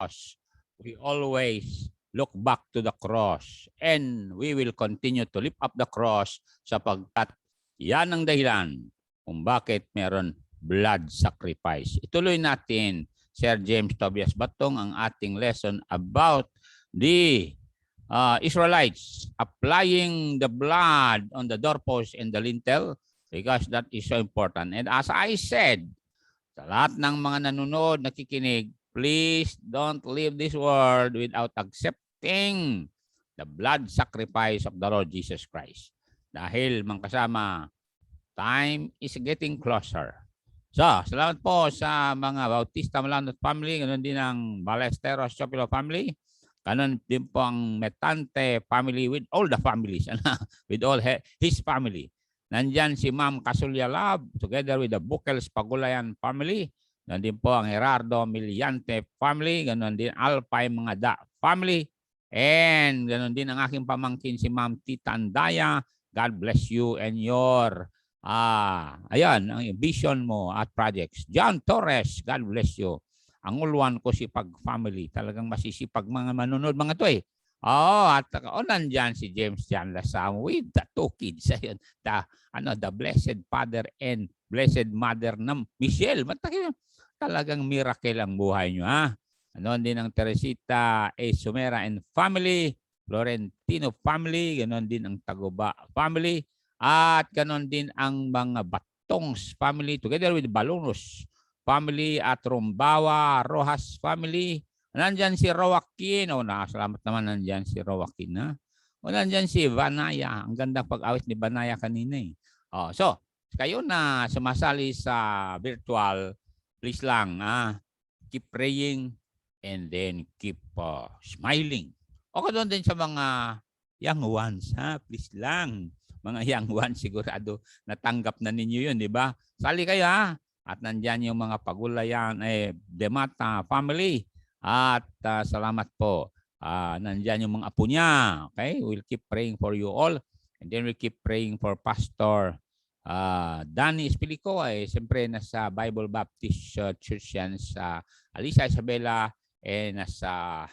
cross. We always look back to the cross and we will continue to lift up the cross sapagkat yan ang dahilan kung bakit meron blood sacrifice. Ituloy natin, Sir James Tobias Batong, ang ating lesson about the Israelites applying the blood on the doorpost and the lintel because that is so important. And as I said, sa lahat ng mga nanonood, nakikinig, please don't leave this world without accepting the blood sacrifice of the Lord Jesus Christ. Dahil mga kasama, time is getting closer. So, salamat po sa mga Bautista Malandot family, ganoon din ang Balesteros Chopilo family, ganoon din po ang Metante family with all the families, with all his family. Nandyan si Ma'am Casulia Lab together with the Bukels Pagulayan family. Nandun po ang Gerardo Miliante family. Ganon din Alpay mga Da family. And ganon din ang aking pamangkin si Ma'am Tita Andaya. God bless you and your ayan, ang vision mo at projects. John Torres, God bless you. Ang uluan ko si Pag family. Talagang masisipag mga manunod mga to eh. At nandyan si James Jan Lasam with the two kids. Ayun, the Blessed Father and Blessed Mother ng Michelle. Talagang miracle ang buhay nyo. Ganon din ang Teresita A. Sumera and family, Florentino family, ganon din ang Taguba family, at ganon din ang mga Batongs family together with Balonos family at Rombawa Rojas family. Nandyan si Rowakin. Nakasalamat naman nandyan si Rowakin. Nandyan si Vanaya. Ang gandang pag-awit ni Vanaya kanina eh. So, kayo na sumasali sa virtual, please lang, keep praying and then keep smiling. O doon din sa mga young ones, please lang. Mga young ones, sigurado natanggap na ninyo yun, di ba? Sali kayo At nandyan yung mga Pagulayan, Demata family. At salamat po. Nandyan yung mga apo niya. Okay? We'll keep praying for you all. And then we'll keep praying for Pastor Danny Espilico. Siyempre nasa Bible Baptist Church yan sa Alisa Isabela. Nasa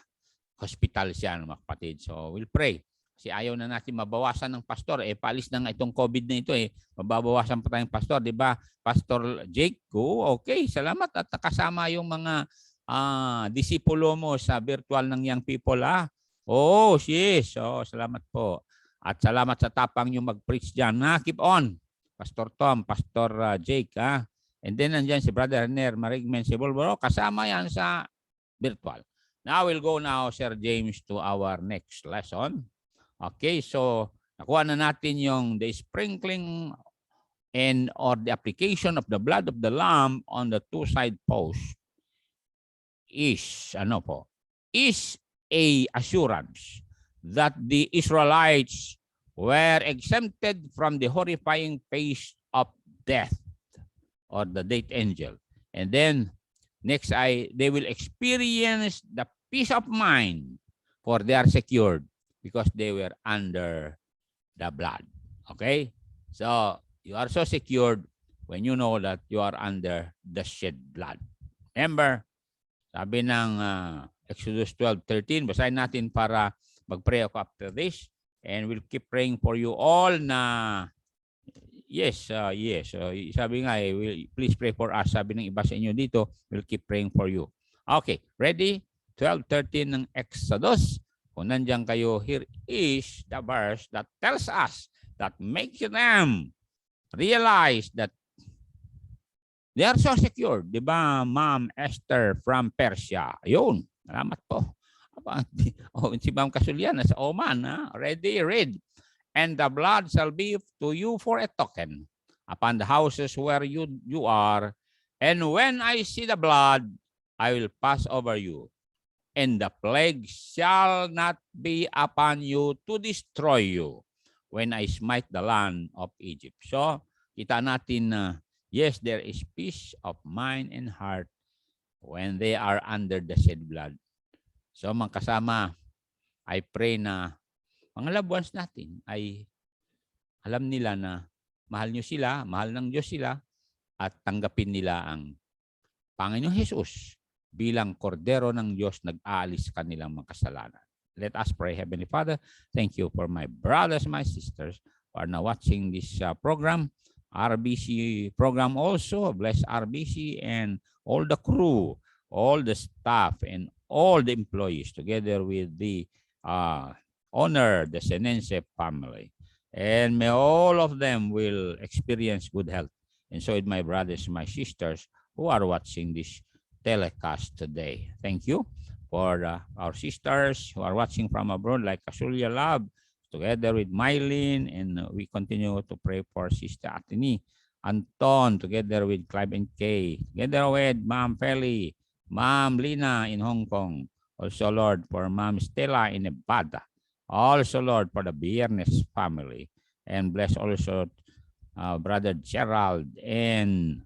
hospital siya mga kapatid. So we'll pray. Kasi ayaw na natin mabawasan ng pastor. Paalis na nga itong COVID na ito. Mababawasan pa tayong pastor. Diba? Pastor Jake, okay. Salamat at nakasama yung mga disipulo mo sa virtual ng young people. Yes. Salamat po. At salamat sa tapang nyo mag-preach dyan. Keep on. Pastor Tom, Pastor Jake. And then nandyan si Brother Ner Marigmen si Bulboro. Kasama yan sa virtual. Now we'll go now, Sir James, to our next lesson. Okay, so nakuha na natin yung the sprinkling and or the application of the blood of the lamb on the two-side post. Is a assurance that the Israelites were exempted from the horrifying face of death or the death angel. And then next they will experience the peace of mind for they are secured because they were under the blood. Okay? So you are so secured when you know that you are under the shed blood. Remember, sabi ng Exodus 12:13, basahin natin para mag-pray ako after this. And we'll keep praying for you all na yes. Sabi nga please pray for us. Sabi ng iba sa inyo dito, we'll keep praying for you. Okay, ready? 12:13 ng Exodus. Kung nandiyan kayo, here is the verse that tells us, that makes them realize that they are so secure. Di ba, Ma'am Esther from Persia? Ayun. Salamat po. Si Ma'am Casulian sa Oman. Ready? Read. And the blood shall be to you for a token upon the houses where you are. And when I see the blood, I will pass over you. And the plague shall not be upon you to destroy you when I smite the land of Egypt. So, kita natin na yes, there is peace of mind and heart when they are under the shed blood. So, mga kasama, I pray na mga loved ones natin ay alam nila na mahal nyo sila, mahal ng Diyos sila, at tanggapin nila ang Panginoong Jesus bilang kordero ng Diyos, nag-aalis kanilang mga kasalanan. Let us pray. Heavenly Father, thank you for my brothers, my sisters who are now watching this program, RBC program also. Bless RBC and all the crew, all the staff, and all the employees together with the honor the Senense family. And may all of them will experience good health. And so with my brothers, my sisters who are watching this telecast today. Thank you for our sisters who are watching from abroad like Kasulia Lab, together with Mylene, and we continue to pray for Sister Atini, Anton, together with Clive and Kay, together with Ma'am Feli, Ma'am Lina in Hong Kong, also Lord for Ma'am Stella in Nevada, also Lord for the Biernes family, and bless also Brother Gerald and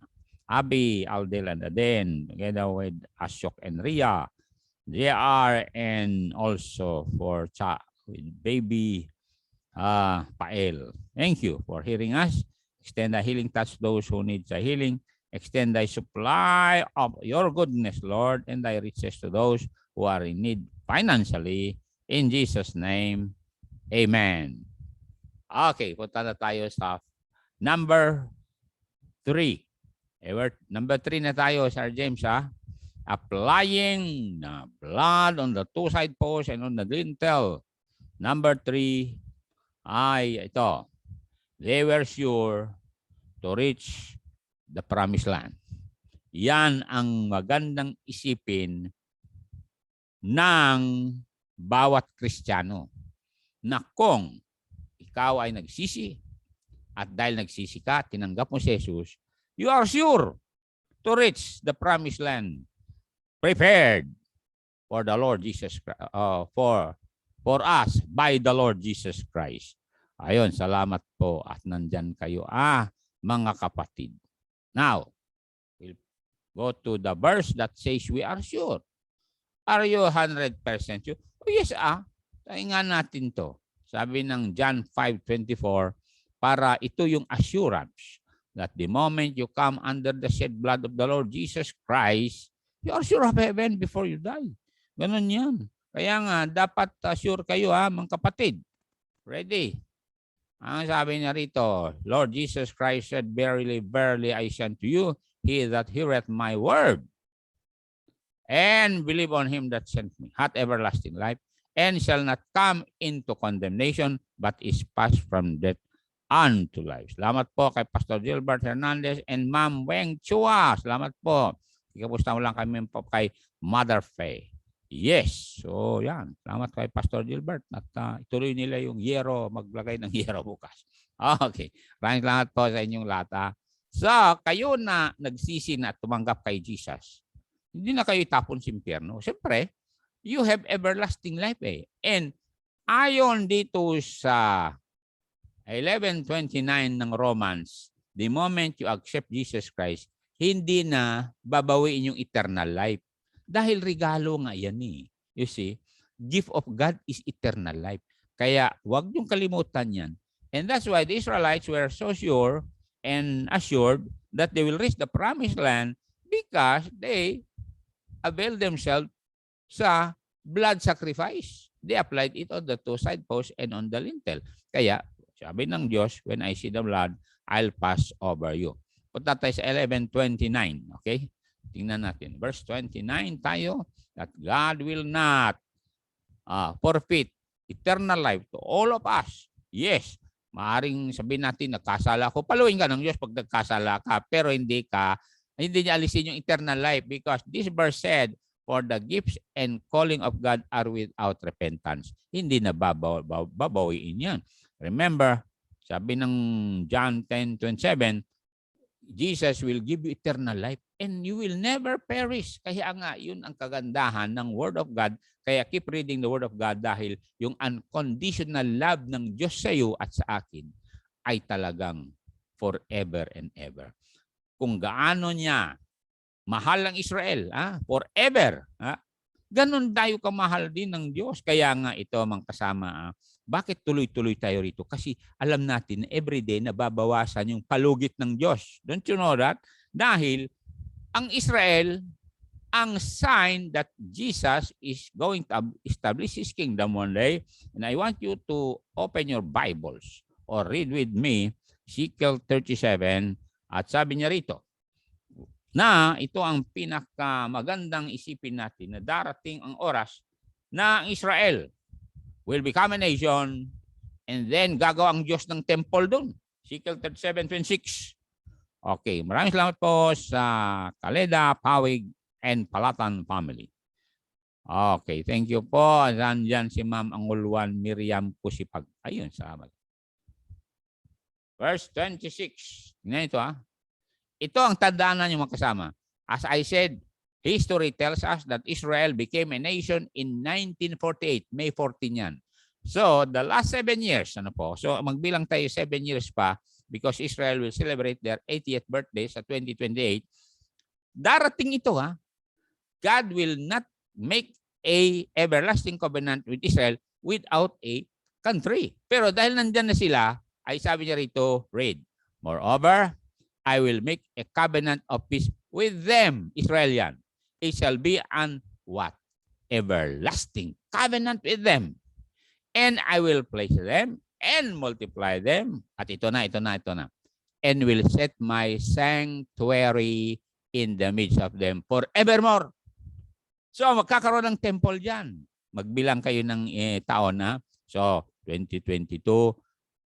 Abi, Aldel, and Aden, together with Ashok and Ria, JR, and also for with baby Pael. Thank you for hearing us. Extend the healing touch those who need the healing. Extend thy supply of your goodness, Lord, and thy riches to those who are in need financially. In Jesus' name, amen. Okay, punta na tayo sa number 3. Number 3 na tayo, Sir James, ha? Applying the blood on the two side posts and on the lintel. Number 3 ay ito. They were sure to reach the promised land. Yan ang magandang isipin ng bawat Kristiyano na kung ikaw ay nagsisi at dahil nagsisi ka, tinanggap mo si Jesus, you are sure to reach the promised land prepared for the Lord Jesus for us by the Lord Jesus Christ. Ayun, salamat po at nandyan kayo, mga kapatid. Now, we'll go to the verse that says we are sure. Are you 100% sure? Oh yes, taingan natin to. Sabi ng John 5:24, para ito yung assurance that the moment you come under the shed blood of the Lord Jesus Christ, you are sure of heaven before you die. Ganun yan. Kaya nga, dapat sure kayo, mga kapatid. Ready? Ang sabi niya rito, Lord Jesus Christ said, verily, verily, I say unto you, he that heareth my word, and believe on him that sent me, hath everlasting life, and shall not come into condemnation, but is passed from death unto life. Salamat po kay Pastor Gilbert Hernandez and Ma'am Weng Chua. Salamat po. Ikapusta mo lang kami po kay Mother Faye. Yes. So, yan. Salamat kay Pastor Gilbert. At ituloy nila yung yero, maglagay ng yero bukas. Okay. Maraming salamat po sa inyong lahat. So, kayo na nagsisi na tumanggap kay Jesus, hindi na kayo itapon sa impyerno. Siyempre, you have everlasting life eh. And ayon dito sa 11:29 ng Romans, the moment you accept Jesus Christ, hindi na babawiin yung eternal life. Dahil regalo nga yan eh. You see, gift of God is eternal life. Kaya huwag niyong kalimutan yan. And that's why the Israelites were so sure and assured that they will reach the promised land because they availed themselves sa blood sacrifice. They applied it on the two side posts and on the lintel. Kaya, sabi ng Diyos, when I see the blood, I'll pass over you. Punta tayo sa 11:29. Okay? Tingnan natin. Verse 29 tayo. That God will not forfeit eternal life to all of us. Yes, maaring sabihin natin, nagkasala ko. Paluin ka ng Diyos pag nagkasala ka. Pero hindi niya alisin yung eternal life because this verse said, for the gifts and calling of God are without repentance. Hindi na babawiin yan. Remember, sabi ng John 10:27, Jesus will give you eternal life and you will never perish. Kaya nga, yun ang kagandahan ng Word of God. Kaya keep reading the Word of God dahil yung unconditional love ng Diyos sa iyo at sa akin ay talagang forever and ever. Kung gaano niya mahal ang Israel, forever. Ganon tayo kamahal din ng Diyos. Kaya nga ito mga kasama, bakit tuloy-tuloy tayo rito? Kasi alam natin everyday nababawasan yung palugit ng Diyos. Don't you know that? Dahil ang Israel ang sign that Jesus is going to establish His kingdom one day. And I want you to open your Bibles or read with me Ezekiel 37. At sabi niya rito, na ito ang pinakamagandang isipin natin na darating ang oras na ang Israel will become a nation and then gagawa ang Diyos ng temple doon. Ezekiel 37:26. Okay, maraming salamat po sa Kaleda, Pawig, and Palatan family. Okay, thank you po. Nandyan si Ma'am Angulwan Miriam Kusipag. Ayun, salamat. Verse 26. Tingnan ito ha. Ito ang tandaanan niyo mga kasama. As I said, history tells us that Israel became a nation in 1948. May 14 yan. So, the last 7 years, ano po? So, magbilang tayo 7 years pa because Israel will celebrate their 80th birthday sa 2028. Darating ito ha. God will not make a everlasting covenant with Israel without a country. Pero dahil nandyan na sila, ay sabi niya rito, read, moreover, I will make a covenant of peace with them, Israelian. It shall be an what? Everlasting covenant with them. And I will place them and multiply them. At ito na. And will set my sanctuary in the midst of them forevermore. So, magkakaroon ng temple dyan. Magbilang kayo ng taon na. So, 2022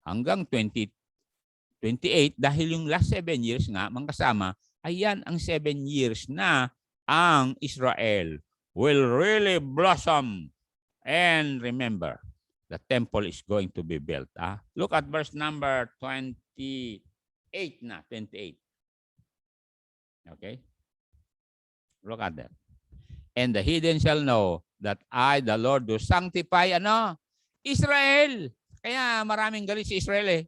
hanggang 2028 dahil yung last 7 years nga, mga kasama, ayan ang 7 years na ang Israel will really blossom. And remember, the temple is going to be built. Look at verse number 28 na. 28. Okay? Look at that. And the heathen shall know that I, the Lord, do sanctify, Israel. Kaya maraming galit si Israel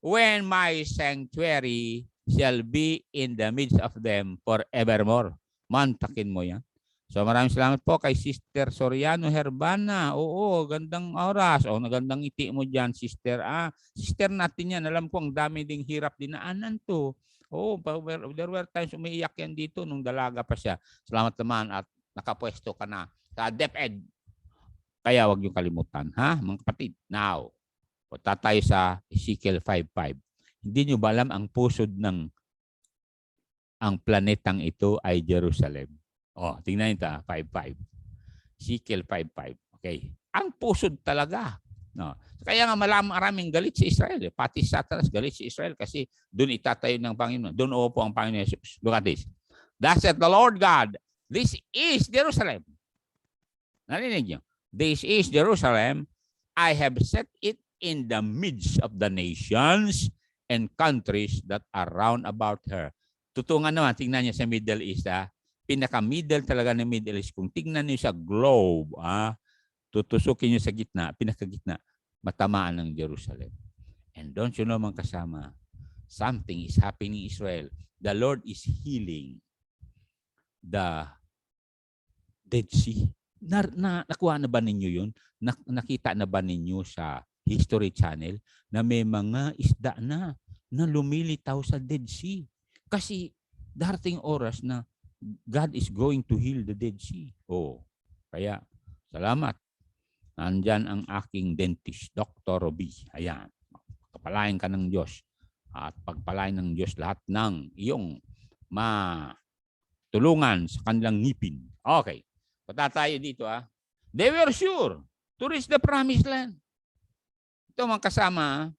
When my sanctuary shall be in the midst of them forevermore. Mantakin mo yan. So maraming salamat po kay Sister Soriano Herbana. Oo, gandang oras. Nagandang ngiti mo dyan, Sister. Sister natin yan. Alam ko ang dami ding hirap dinaanan to. There were times umiiyak yan dito nung dalaga pa siya. Salamat naman at nakapwesto ka na sa DepEd. Kaya wag niyo kalimutan, mga kapatid. Now, punta tayo sa Ezekiel 5:5. Hindi niyo ba alam ang pusod ng ang planetang ito ay Jerusalem? Tingnan niyo 5:5. Ezekiel 5:5. Okay. Ang pusod talaga. No. Kaya nga maraming galit si Israel. Pati Satanas galit si Israel kasi doon itatayo ng Panginoon. Doon uupo ang Panginoon Jesus. Look at this. Thus saith the Lord God, this is Jerusalem. Narinig niyo? This is Jerusalem. I have set it in the midst of the nations and countries that are round about her. Tutungan naman, tingnan niyo sa Middle East. Pinaka-middle talaga ng Middle East. Kung tingnan niyo sa globe, tutusukin niyo sa gitna, pinakagitna, matamaan ng Jerusalem. And don't you know mga kasama, something is happening in Israel. The Lord is healing the Dead Sea. Nakuha na ba ninyo yun? Nakita na ba ninyo sa History Channel na may mga isda na lumilitaw sa Dead Sea? Kasi darating oras na God is going to heal the Dead Sea. Kaya salamat. Nandyan ang aking dentist, Dr. Roby. Ayan. Kapalain ka ng Diyos. At pagpalain ng Diyos lahat ng iyong tulungan sa kanilang ngipin. Okay. Punta tayo dito. They were sure to reach the promised land. Ito mga kasama,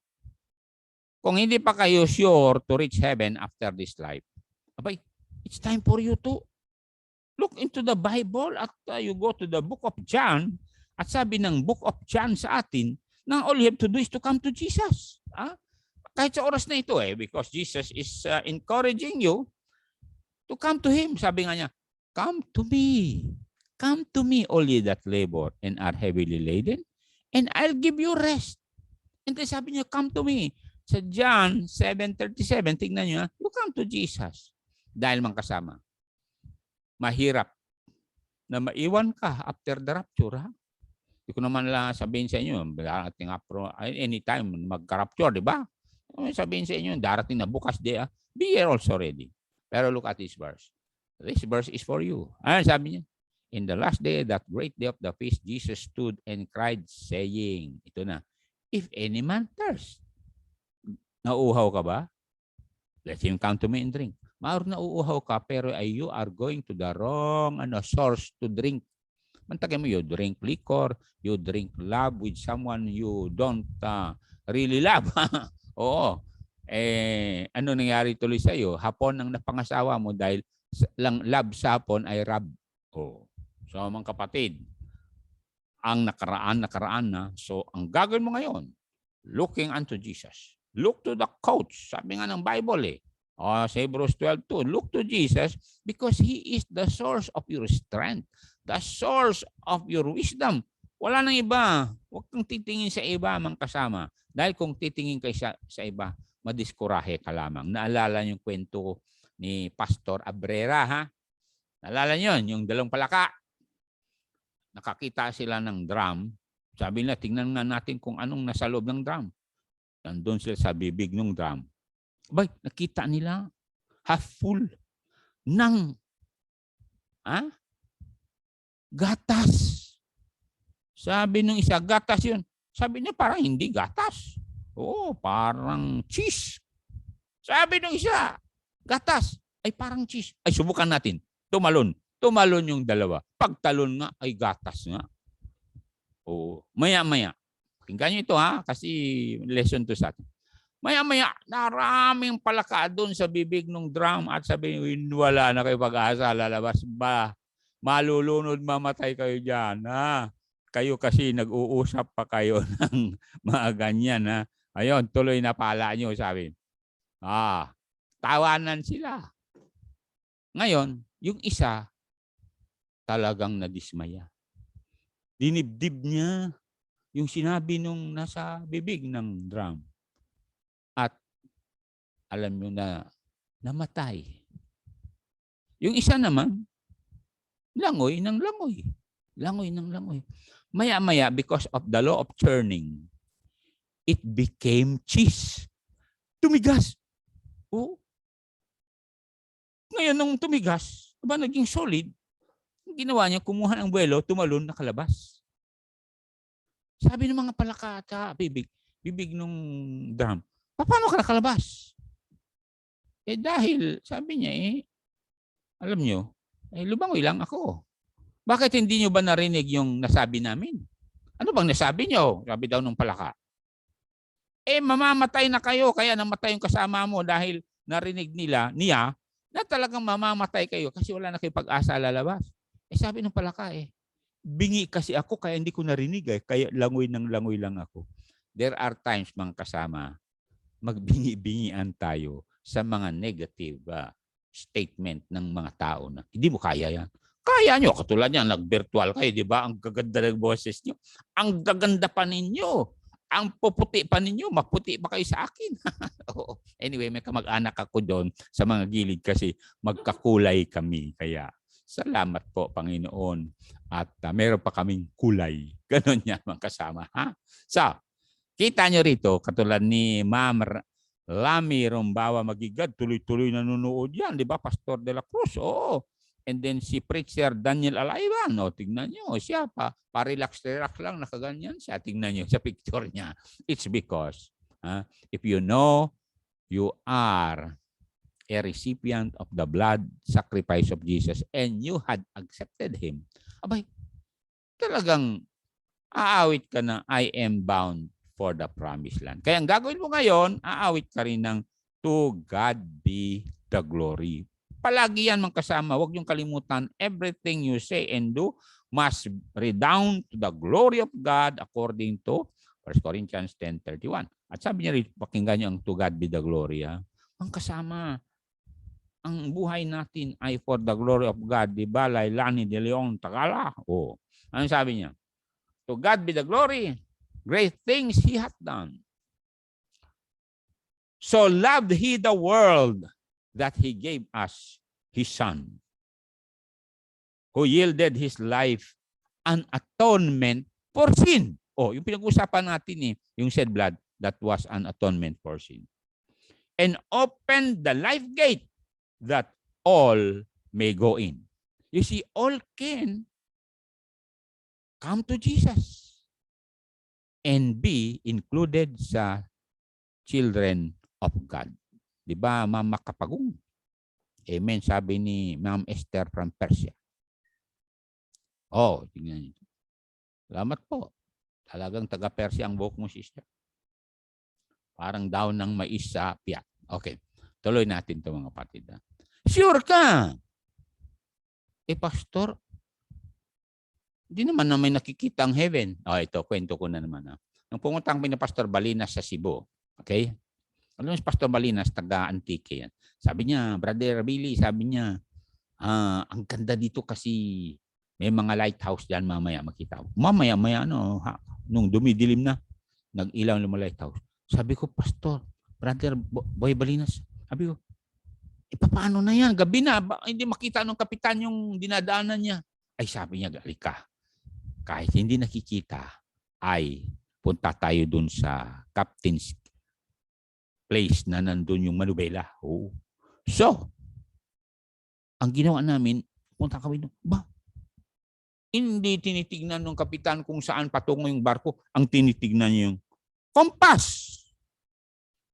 kung hindi pa kayo sure to reach heaven after this life, it's time for you to look into the Bible at you go to the book of John at sabi ng book of John sa atin na all you have to do is to come to Jesus. Kahit sa oras na ito because Jesus is encouraging you to come to Him. Sabi nga niya, come to me. Come to me, all ye that labor and are heavily laden, and I'll give you rest. And then sabi niya, come to me. Sa John 7:37, tingnan niyo, you come to Jesus. Dahil mga kasama, mahirap na maiwan ka after the rapture. Hindi ko naman lang sabihin sa inyo, anytime magka-rapture, di ba? Sabihin sa inyo, darating na bukas be here also ready. Pero look at this verse. This verse is for you. Ano sabi niya? In the last day, that great day of the feast, Jesus stood and cried, saying, ito na, if any man thirst, nauuhaw ka ba? Let him come to me and drink. Maaaring nauuhaw ka, pero you are going to the wrong source to drink. Mantagay mo, you drink liquor, you drink love with someone you don't really love. Oo. Ano nangyari tuloy sa'yo? Hapon ang napangasawa mo dahil lang love sa hapon ay rab. Oh. So mga kapatid, ang nakaraan na. So ang gagawin mo ngayon, looking unto Jesus. Look to the coach. Sabi nga ng Bible sa Hebrews 12:2, look to Jesus because He is the source of your strength, the source of your wisdom. Wala nang iba. Huwag kang titingin sa iba mga kasama. Dahil kung titingin ka sa iba, madiskurahe ka lamang. Naalala niyo yung kwento ni Pastor Abrera, ha? Naalala niyo yung dalawang palaka. Nakakita sila ng drum. Sabi nila, tingnan nga natin kung anong nasa loob ng drum. Nandun sila sa bibig ng drum. Abay, nakita nila half full ng gatas. Sabi nung isa, gatas yun. Sabi niya, parang hindi gatas. Oo, parang cheese. Sabi nung isa, gatas. Ay, parang cheese. Ay, subukan natin. Tumalon. Tumalon yung dalawa. Pagtalon nga, ay gatas nga. Oo, maya-maya. Tingnan nyo ito kasi lesson to sa atin. Maya-maya, naraming palaka doon sa bibig ng drum at sabi, wala na kayo pag-asa, lalabas ba? Malulunod, mamatay kayo dyan. Kayo kasi nag-uusap pa kayo ng mga ganyan. Ayun, tuloy na pala nyo, sabi. Tawanan sila. Ngayon, yung isa, talagang nadismaya. Dinibdib niya yung sinabi nung nasa bibig ng drum. At alam nyo na namatay. Yung isa naman, langoy ng langoy. Langoy ng langoy. Maya-maya, because of the law of churning, it became cheese. Tumigas. Oh. Ngayon, nung tumigas, naging solid, ginawa niya, kumuha ng buwelo, tumalon, nakalabas. Sabi ng mga palaka sa bibig nung drum, paano ka nakalabas? Dahil, sabi niya alam nyo, lumangoy lang ako. Bakit hindi nyo ba narinig yung nasabi namin? Ano bang nasabi nyo? Sabi daw nung palaka. Mamamatay na kayo, kaya namatay yung kasama mo dahil narinig niya na talagang mamamatay kayo kasi wala na kayo pag-asa lalabas. Sabi ng palaka bingi kasi ako kaya hindi ko narinig kaya langoy lang ako. There are times mga kasama, magbingi-bingian tayo sa mga negative statement ng mga tao na hindi mo kaya yan. Kaya nyo, katulad yan, nag-virtual kayo, di ba? Ang gaganda ng boses nyo. Ang gaganda pa ninyo. Ang puputi pa ninyo, maputi pa kayo sa akin. Anyway, may kamag-anak ako doon sa mga gilid kasi magkakulay kami. Kaya salamat po, Panginoon. At meron pa kaming kulay. Ganon yan mga kasama. So, kita nyo rito, katulad ni Ma'am Lami Rombawa Magigad, tuloy-tuloy nanonood yan. Di ba, Pastor de la Cruz? Oo. And then si Preacher Daniel Alayban, tignan nyo, siya pa-relax lang, nakaganyan siya. Tignan nyo sa picture niya. It's because if you know you are a recipient of the blood sacrifice of Jesus and you had accepted Him, abay, talagang aawit ka na, I am bound for the promised land. Kaya ang gagawin mo ngayon, aawit ka rin ng to God be the glory. Palagi yan mga kasama, huwag niyong kalimutan, everything you say and do must redound to the glory of God according to 1 Corinthians 10:31. At sabi niya rin, pakinggan niyo ang to God be the glory. Mga kasama, ang buhay natin ay for the glory of God. Di ba? Lailani de Leon Tagala. Ano sabi niya? To God be the glory. Great things He hath done. So loved He the world that He gave us His Son, who yielded His life an atonement for sin. Yung pinag-usapan natin yung shed blood, that was an atonement for sin. And opened the life gate that all may go in. You see, all can come to Jesus and be included sa children of God. Di ba, Ma'am Makapagong? Amen, sabi ni Ma'am Esther from Persia. Oh, tingnan niyo. Salamat po. Talagang taga-Persia ang buhok mo, sister. Parang daw ng mais sa piyak. Okay. Tuloy natin ito, mga kapatid. Sure ka? Pastor, hindi naman na may nakikita ang heaven. Ito, kwento ko na naman. Nung pumunta kami na Pastor Balinas sa Cebu, okay? Alam mo si Pastor Balinas, taga-Antique yan. Sabi niya, Brother Billy, sabi niya, ang ganda dito kasi may mga lighthouse dyan mamaya makita. Mamaya, nung dumidilim na, nag-ilaw ng mga lighthouse. Sabi ko, Pastor, Brother Boy Balinas, sabi ko, paano na yan? Gabi na, hindi makita ng kapitan yung dinadaanan niya. Ay, sabi niya, galika. Kahit hindi nakikita, ay punta tayo dun sa captain's place na nandun yung manubela. Oh. So, ang ginawa namin, punta kami dun. Hindi tinitignan ng kapitan kung saan patungo yung barko. Ang tinitignan niya yung kompas.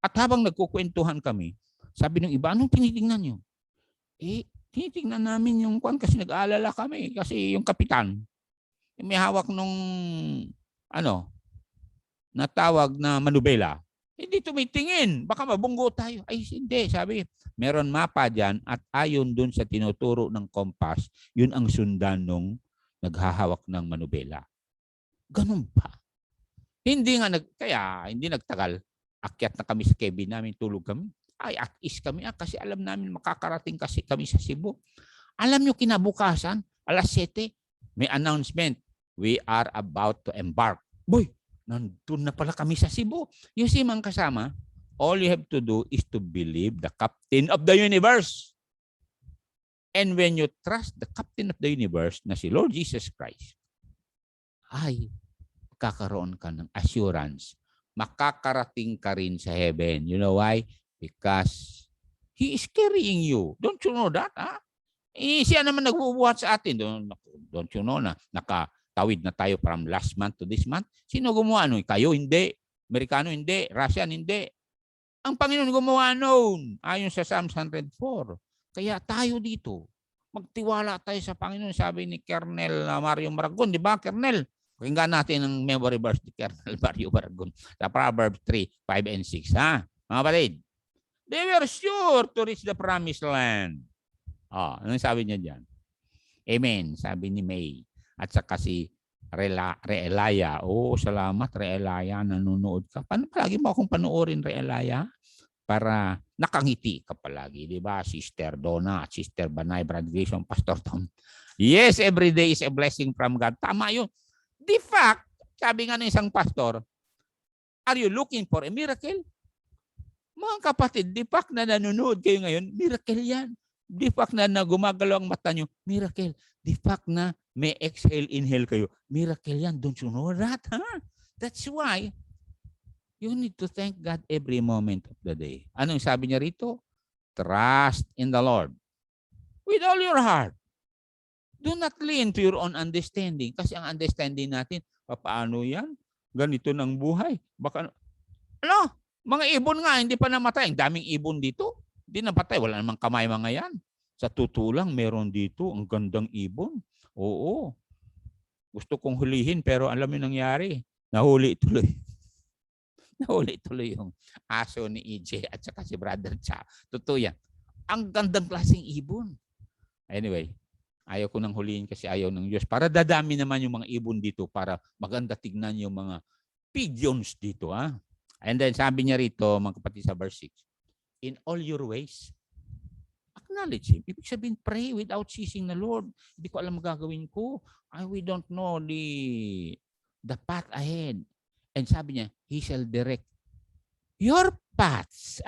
At habang nagkukwentuhan kami, sabi ng iba, anong tinitignan niyo? Tinitignan namin yung kwan kasi nag-aalala kami. Kasi yung kapitan, may hawak nung natawag na manubela. Hindi tumitingin. Baka mabunggo tayo. Ay, hindi. Sabi, meron mapa dyan at ayon dun sa tinuturo ng kompas, yun ang sundan nung naghahawak ng manubela. Ganun pa. Kaya hindi nagtagal. Akyat na kami sa cabin namin, tulog kami. Ay, at is kami kasi alam namin makakarating kasi kami sa Cebu. Alam nyo, kinabukasan, alas 7, may announcement. We are about to embark. Boy, nandun na pala kami sa Cebu. You see, mga kasama, all you have to do is to believe the captain of the universe. And when you trust the captain of the universe na si Lord Jesus Christ, ay kakaroon ka ng assurance. Makakarating ka rin sa heaven. You know why? Because He is carrying you. Don't you know that? Siya naman nagbubuhat sa atin. Don't you know na nakatawid na tayo from last month to this month? Sino gumawa nun? Kayo hindi. Amerikano hindi. Russian hindi. Ang Panginoon gumawa noon. Ayon sa Psalms 104. Kaya tayo dito, magtiwala tayo sa Panginoon. Sabi ni Colonel Mario Maragon. Di ba, Colonel? Pakinggan natin ang memory verse ni Colonel Mario Maragon sa Proverbs 3, 5, and 6. Ha? Mga kapatid, they were sure to reach the promised land. Anong sabi niya dyan? Amen, sabi ni May. At saka si Reelaya. Salamat Reelaya, nanonood ka. Palagi mo akong panoorin, Reelaya, para nakangiti ka palagi. Di ba? Sister Donna, Sister Banay, Brad Grayson, Pastor Tom. Yes, every day is a blessing from God. Tama yun. The fact, sabi nga ng isang pastor, are you looking for a miracle? Mga kapatid, the fact na nanonood kayo ngayon, miracle yan. The fact na gumagalaw ang mata nyo, miracle. The fact na may exhale, inhale kayo, miracle yan. Don't you know that? That's why you need to thank God every moment of the day. Anong sabi niya rito? Trust in the Lord with all your heart. Do not lean to your own understanding. Kasi ang understanding natin, paano yan? Ganito ng buhay. Baka, mga ibon nga, hindi pa namatay. Ang daming ibon dito. Hindi napatay. Wala namang kamay mga yan. Sa totoo lang, meron dito. Ang gandang ibon. Oo. Gusto kong hulihin, pero alam mo nangyari. Nahuli tuloy. Nahuli tuloy yung aso ni EJ at saka si Brother Cha. Totoo yan. Ang gandang klaseng ibon. Anyway, ayaw ko nang hulihin kasi ayaw ng Diyos. Para dadami naman yung mga ibon dito para maganda tignan yung mga pigeons dito. And then sabi niya rito, mga kapatid, sa verse 6, in all your ways, acknowledge Him. Ibig sabihin, pray without ceasing the Lord. Hindi ko alam magagawin ko. We don't know the path ahead. And sabi niya, He shall direct your paths.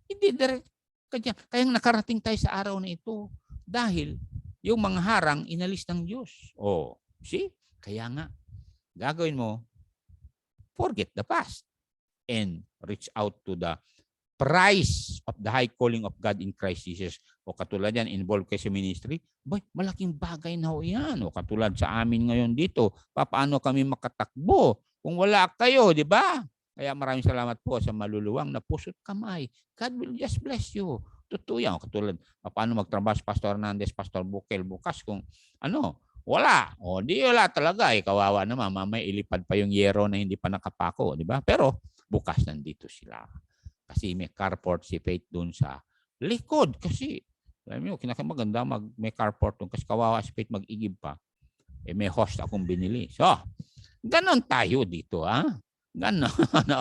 Hindi direct. Kaya nakarating tayo sa araw na ito. Dahil yung mga harang, inalis ng Diyos. See? Kaya nga, gagawin mo, forget the past and reach out to the price of the high calling of God in Christ Jesus. O katulad yan, involved kayo sa ministry, boy, malaking bagay na ho yan. O katulad sa amin ngayon dito, paano kami makatakbo kung wala kayo, di ba? Kaya maraming salamat po sa maluluwang na puso't kamay. God will just bless you. Totoo yan. Katulad, paano magtrabaho si Pastor Hernandez, Pastor Bukel bukas kung wala. O di wala talaga. Kawawa naman. Mamaya ilipad pa yung yero na hindi pa nakapako. Di ba? Pero bukas nandito sila. Kasi may carport si Faith doon sa likod. Kasi, alam mo, kinakamaganda may carport doon. Kasi kawawa si Faith mag-igib pa. May host akong binili. So, ganon tayo dito, ha? Ganon.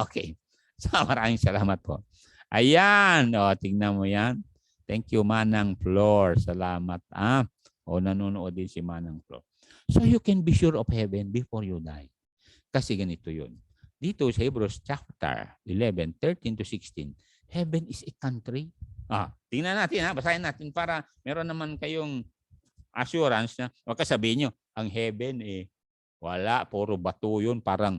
Okay. So, maraming salamat po. Ayan. O, tingnan mo yan. Thank you, Manang Flor. Salamat, ha? O, nanonood din si Manang Flor. So, you can be sure of heaven before you die. Kasi ganito yun. Dito sa Hebrews chapter 11, 13 to 16, heaven is a country. Tingnan natin, basahin natin para meron naman kayong assurance na wag ka sabihin nyo, ang heaven wala, puro bato yun, parang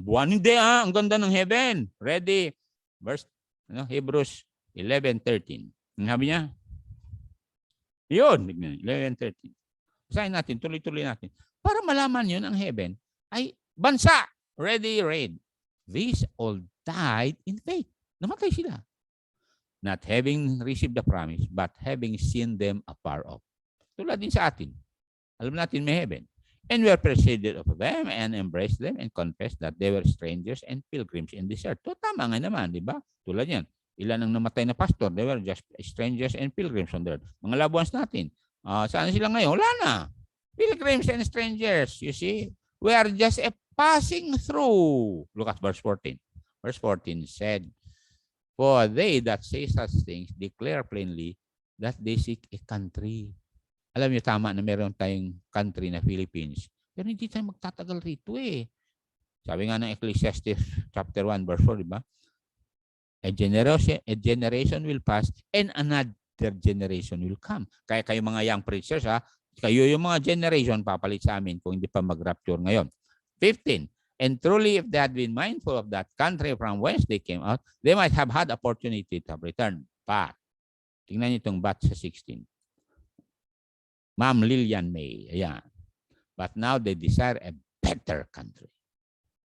buwan. Hindi ang ganda ng heaven. Ready? Verse, Hebrews 11:13. Ang sabi niya? Yun, 11:13. Basahin natin, tuloy-tuloy natin. Para malaman yun, ang heaven ay bansa. Ready, read. These all died in faith. Namatay sila. Not having received the promise, but having seen them afar off. Tulad din sa atin. Alam natin may heaven. And we are persuaded of them and embraced them and confessed that they were strangers and pilgrims in this earth. Tama nga naman, di ba? Tulad yan. Ilan ang namatay na pastor? They were just strangers and pilgrims on the earth. Mga loved ones natin. Saan sila ngayon? Wala na. Pilgrims and strangers. You see? We are just a passing through. Look at verse 14. Verse 14 said, for they that say such things declare plainly that they seek a country. Alam niyo, tama na meron tayong country na Philippines. Pero hindi tayo magtatagal rito eh. Sabi nga ng Ecclesiastes chapter 1 verse 4, di ba? A generation will pass and another generation will come. Kaya kayo mga young preachers, kayo yung mga generation papalit sa amin kung hindi pa mag-rapture ngayon. 15. And truly, if they had been mindful of that country from whence they came out, they might have had opportunity to return. But, tingnan niyo itong bat sa 16. Ma'am Lillian May, ayan. But now they desire a better country.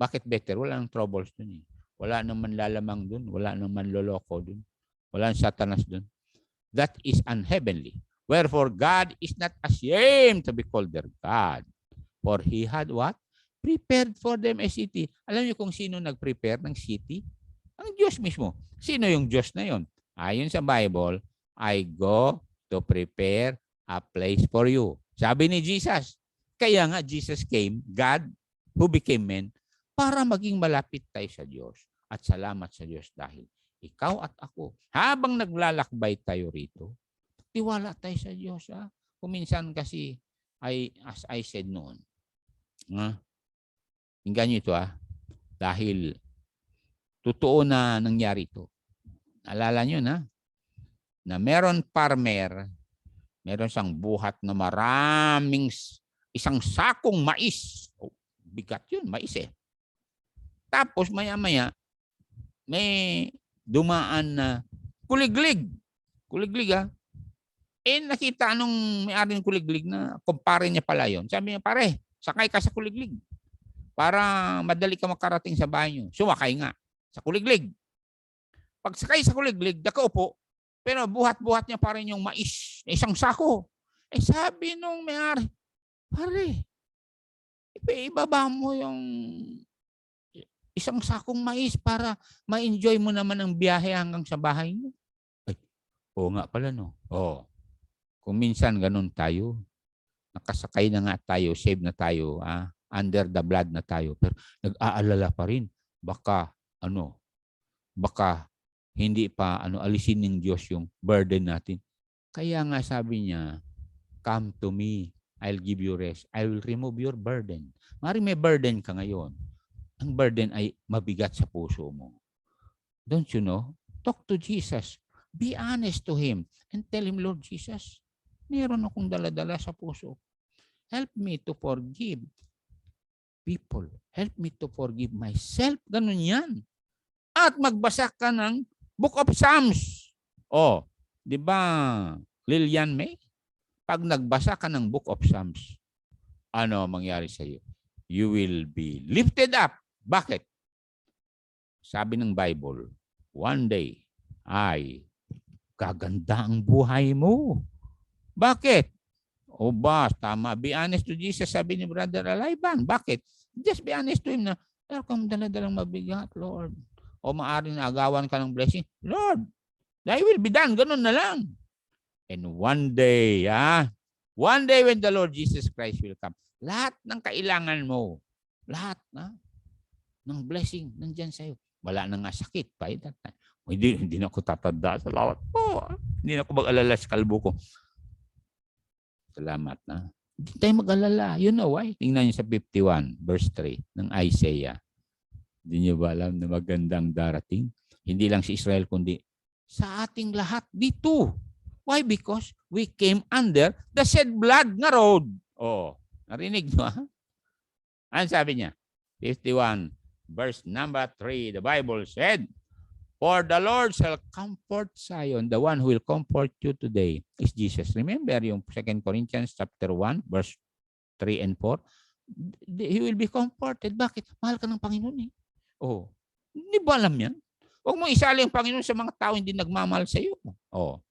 Bakit better? Wala nang troubles dun eh. Wala nang manlalamang dun. Wala nang manloloko dun. Wala nang satanas dun. That is unheavenly. Wherefore, God is not ashamed to be called their God. For He had what? Prepared for them a city. Alam niyo kung sino nag-prepare ng city? Ang Diyos mismo. Sino yung Diyos na yon? Ayon sa Bible, I go to prepare a place for you. Sabi ni Jesus. Kaya nga Jesus came, God who became man, para maging malapit tayo sa Diyos. At salamat sa Diyos dahil ikaw at ako, habang naglalakbay tayo rito, tiwala tayo sa Diyos. Kung minsan kasi, as I said noon, tingnan nyo ito dahil totoo na nangyari ito. Alala nyo na meron farmer, meron siyang buhat na maraming isang sakong mais. Bigat yun, mais eh. Tapos maya-maya, may dumaan na kuliglig. Kuliglig nakita nung may-ari ng kuliglig na kumpare niya pala yun. Sabi niya, pare, sakay ka sa kuliglig para madali ka makarating sa bahay niyo. Sumakay nga sa kuliglig. Pag sakay sa kuliglig, nakaupo, pero buhat-buhat niya pa rin yung mais. Isang sako. Sabi nung may-ari, pare, ibaba mo yung isang sakong mais para ma-enjoy mo naman ang biyahe hanggang sa bahay niyo. Oo nga pala no. Kung minsan ganun tayo, nakasakay na nga tayo, save na tayo, under the blood na tayo, pero nag-aalala pa rin. Baka hindi pa alisin ng Diyos yung burden natin. Kaya nga sabi niya, come to me, I'll give you rest. I will remove your burden. Maring may burden ka ngayon. Ang burden ay mabigat sa puso mo. Don't you know? Talk to Jesus. Be honest to Him and tell Him, Lord Jesus, meron akong dala-dala sa puso. Help me to forgive people. Help me to forgive myself. Ganun yan. At magbasa ka ng Book of Psalms. Oh, di ba, Lilian May? Pag nagbasa ka ng Book of Psalms, ano mangyari sa iyo? You will be lifted up. Bakit? Sabi ng Bible, one day ay gaganda ang buhay mo. Bakit? O ba, tama. Be honest to Jesus, sabi ni Brother Aliban. Bakit? Just be honest to him na, kung dala-dalang mabigat, Lord. O maaaring agawan ka ng blessing, Lord, thy will be done. Ganun na lang. And one day when the Lord Jesus Christ will come, lahat ng kailangan mo, lahat ng blessing nandyan sa'yo. Wala na nga sakit pa. Hindi na ako tatanda. Salamat po. Hindi na ako mag-alala sa kalbo ko. Salamat na. Hindi tayo mag-alala. You know why? Tingnan niyo sa 51 verse 3 ng Isaiah. Hindi niyo ba alam na magandang darating? Hindi lang si Israel kundi sa ating lahat dito. Why? Because we came under the shed blood nga road. Oh, narinig niyo ha? Ano sabi niya? 51 verse number 3, the Bible said, for the Lord shall comfort Zion. The one who will comfort you today is Jesus. Remember yung 2 Corinthians chapter 1, verse 3 and 4? He will be comforted. Bakit? Mahal ka ng Panginoon eh. Oh, hindi ba alam yan? Huwag mo isali ang Panginoon sa mga tao hindi nagmamahal sa iyo. Oh.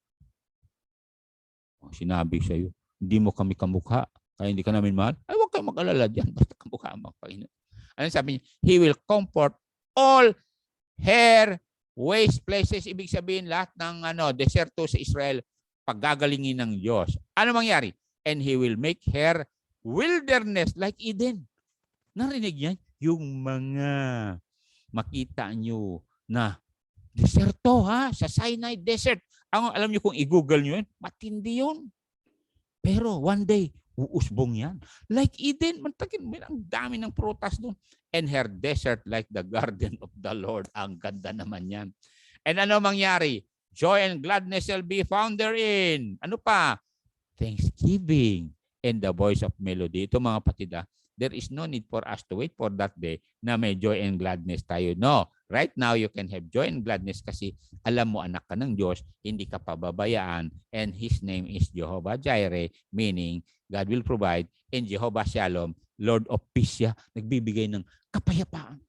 Sinabi sa iyo, hindi mo kami kamukha, kaya hindi ka namin mahal. Ay, huwag kayong mag-alala dyan. Basta kamukha mo, Panginoon. Ano sabi niya? He will comfort all her waste places. Ibig sabihin lahat ng deserto sa Israel paggagalingin ng Diyos. Ano mangyari? And He will make her wilderness like Eden. Narinig yan? Yung mga makita nyo na deserto sa Sinai Desert. Alam nyo kung i-google nyo yun, matindi yun. Pero one day, uusbong yan. Like Eden, ang dami ng prutas doon. And her desert like the garden of the Lord. Ang ganda naman yan. And ano mangyari? Joy and gladness shall be found therein. Ano pa? Thanksgiving and the voice of melody. Ito mga patida, there is no need for us to wait for that day na may joy and gladness tayo. No. Right now, you can have joy and gladness kasi alam mo anak ka ng Diyos, hindi ka pababayaan, and His name is Jehovah Jireh, meaning God will provide, and Jehovah Shalom, Lord of Peace siya, nagbibigay ng kapayapaan.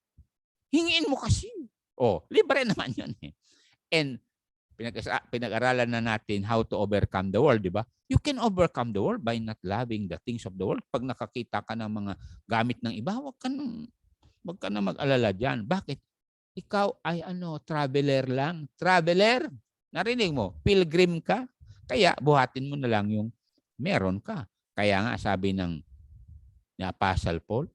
Hingiin mo kasi. Libre naman yun eh. And pinag-aralan na natin how to overcome the world, di ba? You can overcome the world by not loving the things of the world. Pag nakakita ka ng mga gamit ng iba, wag ka na mag-alala dyan. Bakit? Ikaw ay traveler lang. Traveler. Narinig mo? Pilgrim ka. Kaya buhatin mo na lang yung meron ka. Kaya nga sabi ng Apostle Paul,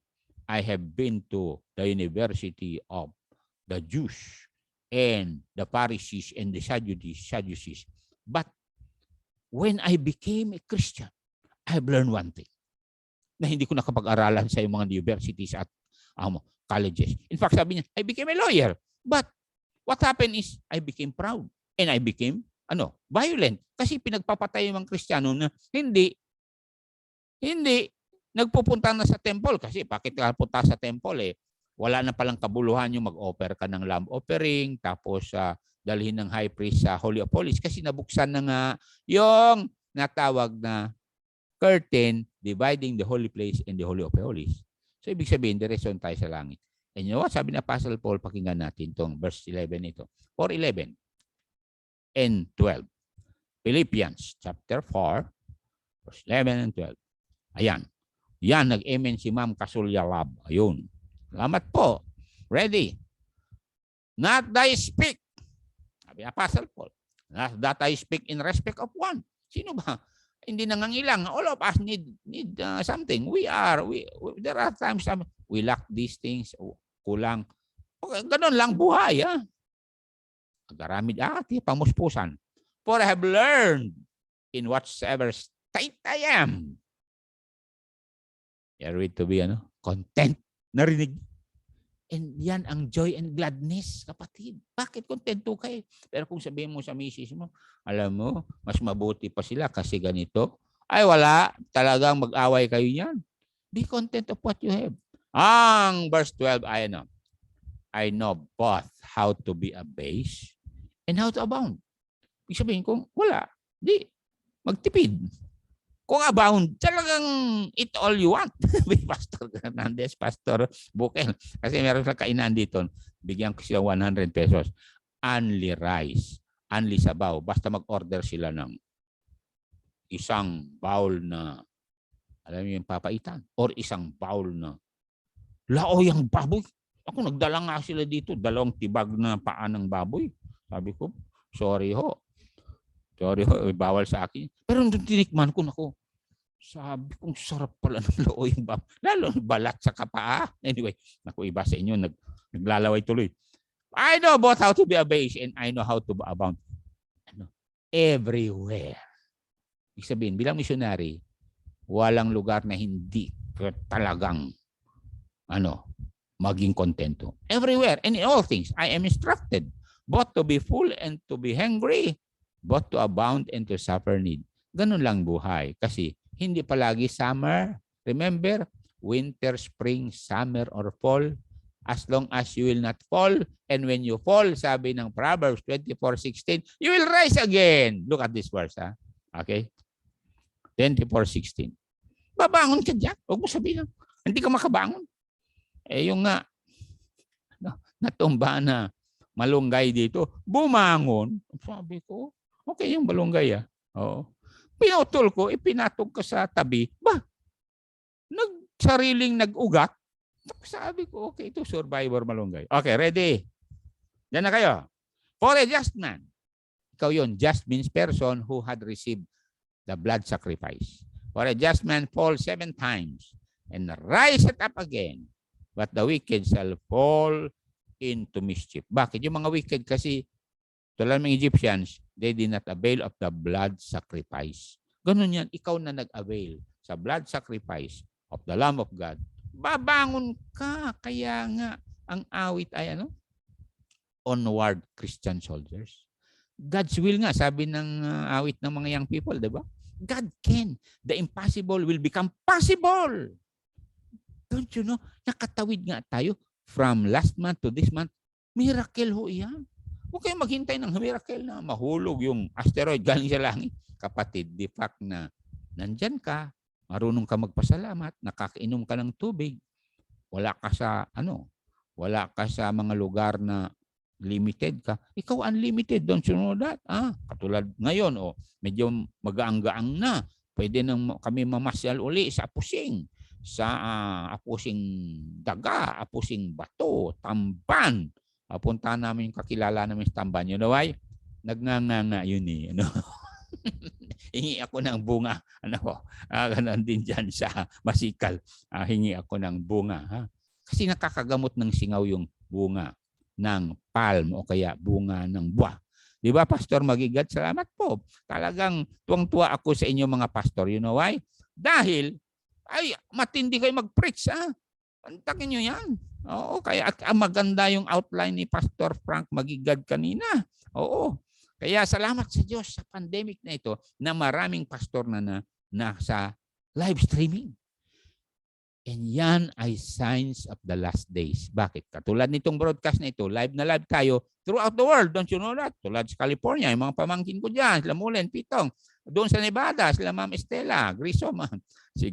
I have been to the University of the Jews and the Pharisees and the Sadducees. But when I became a Christian, I've learned one thing na hindi ko nakapag-aralan sa mga universities at colleges. In fact, sabi niya, I became a lawyer. But what happened is, I became proud. And I became, violent. Kasi pinagpapatay yung mga Kristiyano na hindi nagpupunta na sa temple. Kasi bakit ka punta sa temple wala na palang kabuluhan yung mag-offer ka ng lamb offering, tapos dalhin ng high priest sa Holy of Holies. Kasi nabuksan na nga yung natawag na curtain dividing the holy place and the Holy of Holies. So, ibig sabihin, diretson tayo sa langit. And you know what? Sabi na Apostle Paul, pakinggan natin itong verse 11 ito. 4:11 and 12. Philippians chapter 4, verse 11 and 12. Ayan. Yan, nag-amen si Ma'am Kasulyalab. Ayun. Salamat po. Ready? Not that I speak. Sabi Apostle Paul. Not that I speak in respect of one. Sino ba? Hindi nangangilang. All of us need something. There are times we lack these things. Kulang. Okay, ganun lang buhay. Agaramid pamuspusan. For I have learned in whatsoever state I am. You're ready to be content. Narinig. And yan ang joy and gladness, kapatid. Bakit contento kayo? Pero kung sabihin mo sa misis mo, alam mo, mas mabuti pa sila kasi ganito. Ay wala, talagang mag-away kayo yan. Be content of what you have. Ang verse 12, I know both how to be abased and how to abound. Ibig sabihin, kung wala, di, magtipid. Kung abound, talagang eat all you want. Pastor Hernandez, Pastor Bukel. Kasi meron sa kainan dito, bigyan ko sila 100 pesos. Only rice, only sabaw. Basta mag-order sila ng isang bowl na, alam mo yung papaitan, or isang bowl na laoyang baboy. Ako, nagdala nga sila dito, 2 tibag na paa ng baboy. Sabi ko, sorry ho, bawal sa akin. Pero nung tinikman ko, nako, sabi kong sarap pala ng laoyang baboy. Lalo balat sa kapaa. Anyway, naku, iba sa inyo, naglalaway tuloy. I know both how to be abased and I know how to abound. Everywhere. Ibig sabihin, bilang missionary, walang lugar na hindi talagang maging kontento. Everywhere and in all things, I am instructed both to be full and to be hungry, both to abound and to suffer need. Ganun lang buhay. Kasi hindi palagi summer. Remember, winter, spring, summer, or fall. As long as you will not fall, and when you fall, sabi ng Proverbs 24:16, you will rise again. Look at this verse, ha? Okay? 24:16. Babangon ka dyan. Huwag mo sabihin, hindi ka makabangon. Yung nga, natumba na malunggay dito, bumangon. Sabi ko, okay yung malunggay, Oo. Pinutol ko, ipinatog ko sa tabi. Sariling nag-ugat. Sabi ko, okay, ito survivor malunggay. Okay, ready? Diyan na kayo. For a just man. Ikaw yun. Just means person who had received the blood sacrifice. For a just man falls 7 times and riseth up again. But the wicked shall fall into mischief. Bakit? Yung mga wicked kasi, tulad ng Egyptians, they did not avail of the blood sacrifice. Ganun yan. Ikaw na nag-avail sa blood sacrifice of the Lamb of God. Babangon ka. Kaya nga, ang awit ay onward Christian soldiers. God's will nga, sabi ng awit ng mga young people, di ba? God can. The impossible will become possible. Don't you know? Nakatawid nga tayo from last month to this month. Miracle ho yan. Huwag kayong maghintay ng miracle na mahulog yung asteroid galing sa langit. Kapatid, the fact na nandyan ka, marunong ka magpasalamat, nakakainom ka ng tubig, wala ka sa mga lugar na limited ka. Ikaw unlimited, don't you know that? Katulad ngayon, medyo magaang-gaang na. Pwede nang kami mamasyal uli sa Apusing, Apusing Daga, Apusing Bato, Tamban. Punta namin yung kakilala namin sa Tamban. You know why? Nagnganga yun eh. Hingi ako ng bunga. Ganon din dyan sa Masikal. Hingi ako ng bunga. Kasi nakakagamot ng singaw yung bunga ng palm o kaya bunga ng buwa. Di ba, Pastor Magigad? Salamat po. Talagang tuwang-tuwa ako sa inyo mga pastor. You know why? Dahil, matindi kayo mag-preach. Antakin nyo yan. Oo, kaya maganda yung outline ni Pastor Frank Magigad kanina. Oo. Kaya salamat sa Diyos sa pandemic na ito na maraming pastor na sa live streaming. And yan ay signs of the last days. Bakit? Katulad nitong broadcast na ito, live na live tayo throughout the world. Don't you know that? Tulad sa California, yung mga pamangkin ko dyan, sila Mulen, Pitong. Doon sa Nevada, sila Ma'am Estela, Grisoma. Si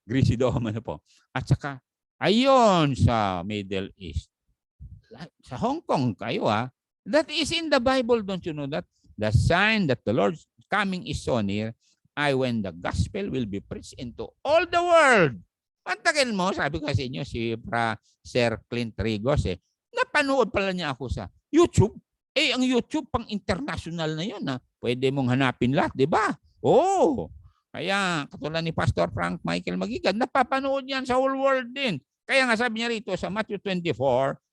Grisidoma na po. At saka, ayon sa Middle East. Sa Hong Kong kayo that is in the Bible, don't you know that? The sign that the Lord's coming is so near, when the gospel will be preached into all the world. Pantakin mo, sabi ko sa inyo, si Sir Clint Rigos, napanood pala niya ako sa YouTube. Ang YouTube pang international na yun. Pwede mong hanapin lahat, di ba? Oo. Kaya, katulad ni Pastor Frank Michael Magigad, napapanood yan sa whole world din. Kaya nga sabi niya rito sa Matthew 24,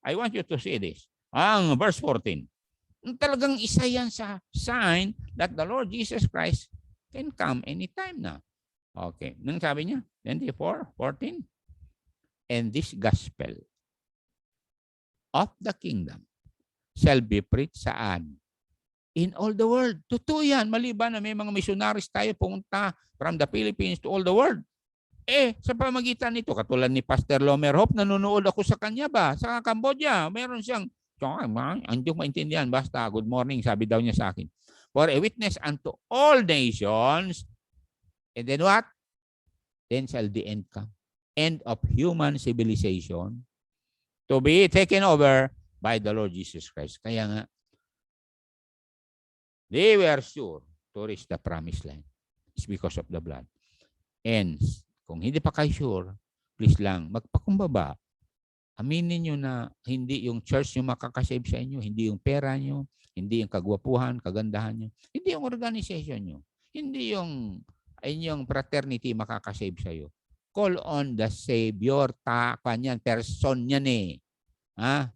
I want you to see this. Ang verse 14. Talagang isa yan sa sign that the Lord Jesus Christ can come anytime na. Okay. Nang sabi niya, 24:14. And this gospel of the kingdom shall be preached saan? In all the world. Totoo yan. Maliban na may mga missionaries tayo pumunta from the Philippines to all the world. Sa pamagitan nito, katulad ni Pastor Lomer Hope, nanonood ako sa kanya ba? Sa Cambodia, meron siyang Hindi ko maintindihan. Basta, good morning, sabi daw niya sa akin. For a witness unto all nations, and then what? Then shall the end come. End of human civilization to be taken over by the Lord Jesus Christ. Kaya nga, they were sure to reach the promised land. It's because of the blood. And kung hindi pa kayo sure, please lang, magpakumbaba. Aminin nyo na hindi yung church nyo makakasave sa inyo, hindi yung pera nyo, hindi yung kagwapuhan, kagandahan nyo, hindi yung organization nyo, hindi yung inyong fraternity makakasave sa iyo. Call on the Savior. Kanyan, person yan eh. Ha?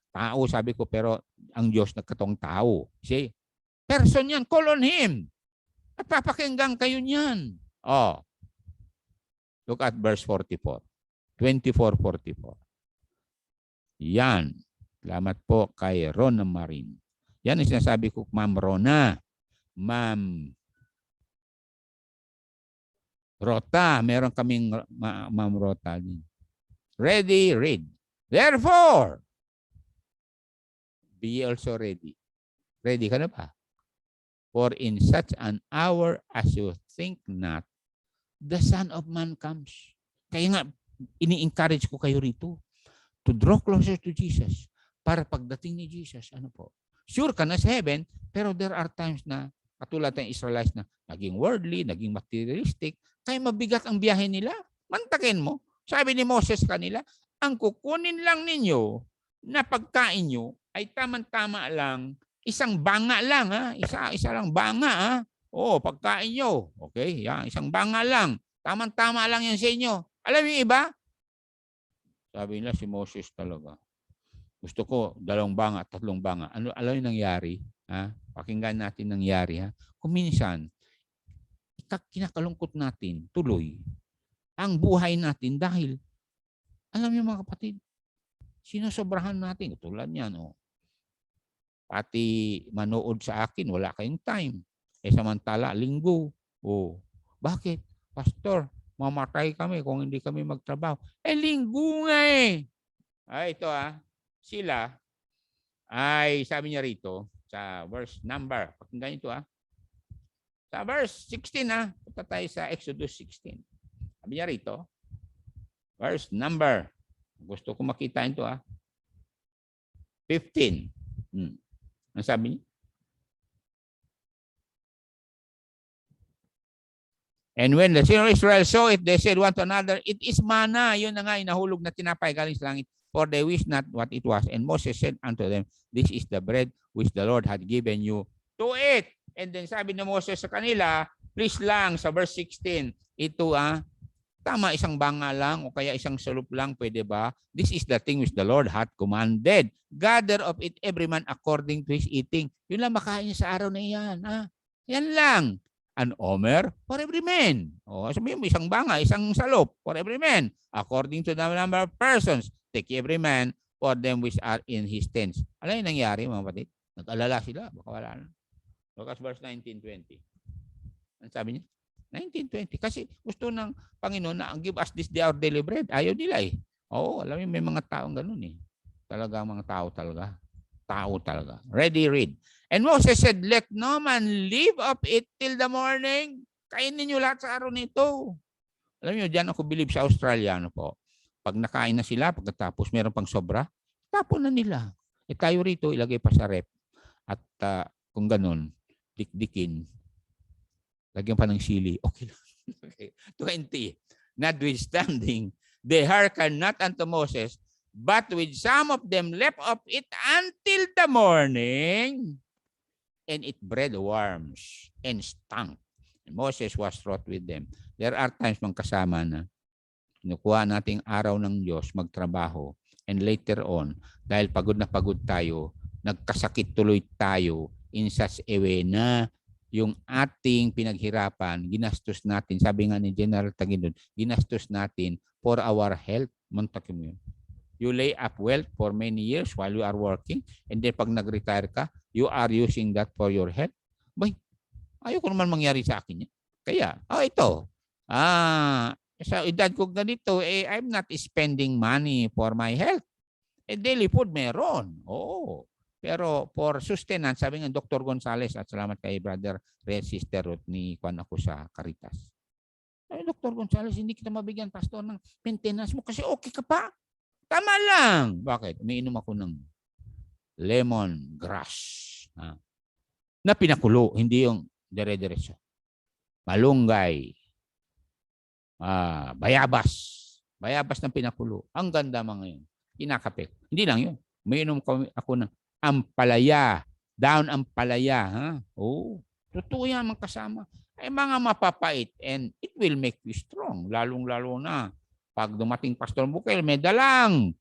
Tao, sabi ko, pero ang Diyos nagkatong tao. See? Person yan. Call on Him. At papakinggan kayo niyan. Oh. Look at verse 44. 24:44. Yan. Salamat po kay Rona Marin. Yan ang sinasabi ko, Ma'am Rona. Ma'am Rota. Meron kaming Ma'am Rota din. Ready, read. Therefore, be also ready. Ready ka na ba? For in such an hour as you think not, the Son of Man comes. Kaya nga, ini-encourage ko kayo rito to draw closer to Jesus para pagdating ni Jesus, ano po? Sure ka na sa heaven, pero there are times na katulad ng Israelites na naging worldly, naging materialistic, kaya mabigat ang biyahe nila. Mantakin mo. Sabi ni Moses kanila, ang kukunin lang ninyo na pagkain nyo ay tamang-tama lang, isang banga lang, ha? Isa lang banga, ha? Oo, pagkain nyo. Okay, yan, isang banga lang. Tamang-tama lang yan sa inyo. Alam niyo iba? Sabi nila si Moses talaga. Gusto ko 2 banga, 3 banga. Ano alam niyo nangyari? Ha? Pakinggan natin nangyari, ha? Kung minsan kinakalungkot natin tuloy ang buhay natin dahil alam niyo mga kapatid, sinosobrahan natin tulad niyan, oh. Pati manood sa akin, wala kayong time. Samantala linggo. Oh. Bakit? Pastor, mamatay kami kung hindi kami magtrabaho. Linggo nga eh. Ito sila ay sabi niya rito sa verse number. Pakinggan niyo sa verse 16 punta tayo sa Exodus 16. Sabi niya rito, verse number. Gusto ko makita ito 15. Ano sabi niya? And when the children of Israel saw it, they said one to another, it is manna. Yun na nga, inahulog na tinapay galing sa langit. For they wished not what it was. And Moses said unto them, this is the bread which the Lord had given you to eat. And then sabi ni Moses sa kanila, please lang, sa verse 16, ito tama isang banga lang o kaya isang salup lang, pwede ba? This is the thing which the Lord had commanded. Gather of it every man according to his eating. Yun lang makain niya sa araw na yan. Yan lang. An omer for every man. O, sabihin mo, isang banga, isang salop for every man. According to the number of persons, take every man for them which are in his tents. Alam yung nangyari, mga kapatid? Nag-alala sila. Baka wala na. Lucas verse 19:20. Ano sabi niya? 19:20. Kasi gusto ng Panginoon na give us this day our daily bread. Ayaw nila eh. Oo, alam mo, may mga taong ganun eh. Talagang mga tao talaga. Tao talaga. Ready, read. And Moses said, let no man leave of it till the morning. Kainin niyo lahat sa araw nito. Alam niyo, diyan ako believe sa Australia, po. Pag nakain na sila, pagkatapos meron pang sobra, tapon na nila. Tayo rito, ilagay pa sa rep. At kung ganun, dikdikin. Lagyan pa ng sili. Okay lang. Okay. 20. Notwithstanding, they hearken not unto Moses, but with some of them left of it until the morning, and it bred worms and stunk. And Moses was wroth with them. There are times mga kasama na kinukuha nating araw ng Diyos magtrabaho, and later on, dahil pagod na pagod tayo, nagkasakit tuloy tayo in such a way na yung ating pinaghirapan, ginastos natin, sabi nga ni General Tagindon, ginastos natin for our health. Mantakin mo yun. You lay up wealth for many years while you are working, and then pag nag-retire ka, you are using that for your health. Bay, ayoko naman mangyari sa akin yan. Kaya, ito. Sa edad ko ganito, I'm not spending money for my health. daily food meron. Oo. Pero for sustenance, sabi ng Dr. Gonzales, at salamat kay Brother Red Sister Ruth ni Juan ako sa Caritas. Ay, Dr. Gonzales, hindi kita mabigyan, Pastor, ng maintenance mo kasi okay ka pa. Tama lang. Bakit? Umiinom ako ng lemon grass. Na pinakulo, hindi yung dire-diretso. Malunggay. Bayabas. Bayabas na pinakulo. Ang ganda mga yun. Kinakapit. Hindi lang yun. Umiinom ako ng ampalaya. Down ampalaya. Ha? Oh, totoo yan mga kasama. Ay mga mapapait and it will make you strong. Lalong-lalo na pag dumating Pastor Bukel, may dalang.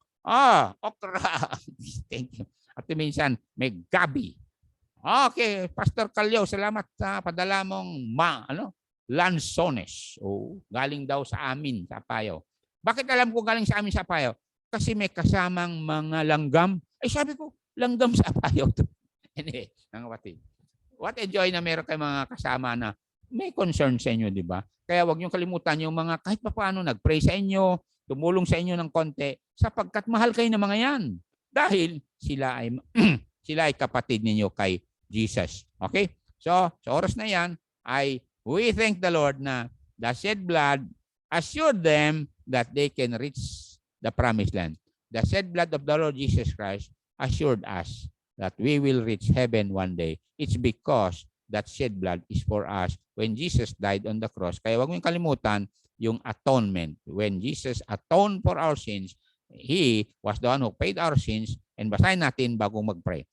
Okra. Thank you. At minsan, may gabi. Okay, Pastor Calyo, salamat sa padala mong lansones. Galing daw sa amin, sa Apayao. Bakit alam ko galing sa amin sa Apayao? Kasi may kasamang mga langgam. Ay sabi ko, langgam sa Apayao to. Anyway, what a joy na meron kayo mga kasama na may concern sa inyo, di ba? Kaya huwag niyo kalimutan yung mga kahit pa paano nag-pray sa inyo, tumulong sa inyo ng konti, sapagkat mahal kayo ng mga yan. Dahil sila ay kapatid ninyo kay Jesus. Okay? So, sa oras na yan, we thank the Lord na the shed blood assured them that they can reach the promised land. The shed blood of the Lord Jesus Christ assured us that we will reach heaven one day. It's because that shed blood is for us when Jesus died on the cross. Kaya huwag mong kalimutan yung atonement. When Jesus atoned for our sins, He was the one who paid our sins. And basahin natin bago mag-pray.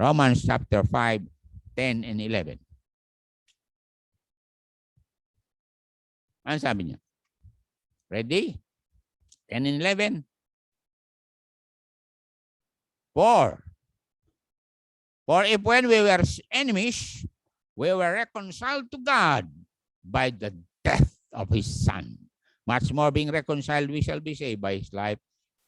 Romans chapter 5, 10 and 11. Ano sabi niya? Ready? 10 and 11. For if when we were enemies, we were reconciled to God by the death of His Son. Much more being reconciled, we shall be saved by His life.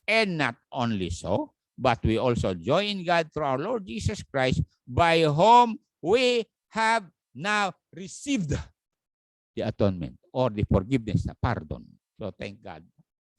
And not only so, but we also joy in God through our Lord Jesus Christ, by whom we have now received the atonement or the forgiveness, the pardon. So thank God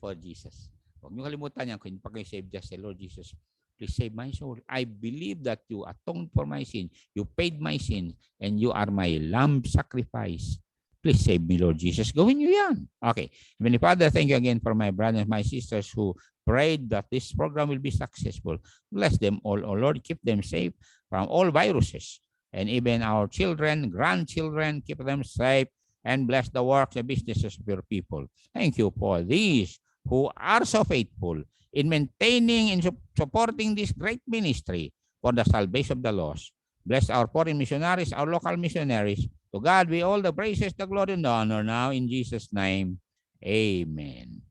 for Jesus. Huwag niyo kalimutan yan, kung pag-save just the Lord Jesus, please save my soul. I believe that you atoned for my sin, you paid my sin, and you are my lamb sacrifice. Please save me, Lord Jesus. Gawin niyo yan. Okay. Heavenly Father, thank you again for my brothers and my sisters who prayed that this program will be successful. Bless them all, O Lord. Keep them safe from all viruses. And even our children, grandchildren, keep them safe and bless the works and businesses of your people. Thank you for these who are so faithful in maintaining and supporting this great ministry for the salvation of the lost. Bless our foreign missionaries, our local missionaries. To God be all the praises, the glory, and the honor now in Jesus' name. Amen.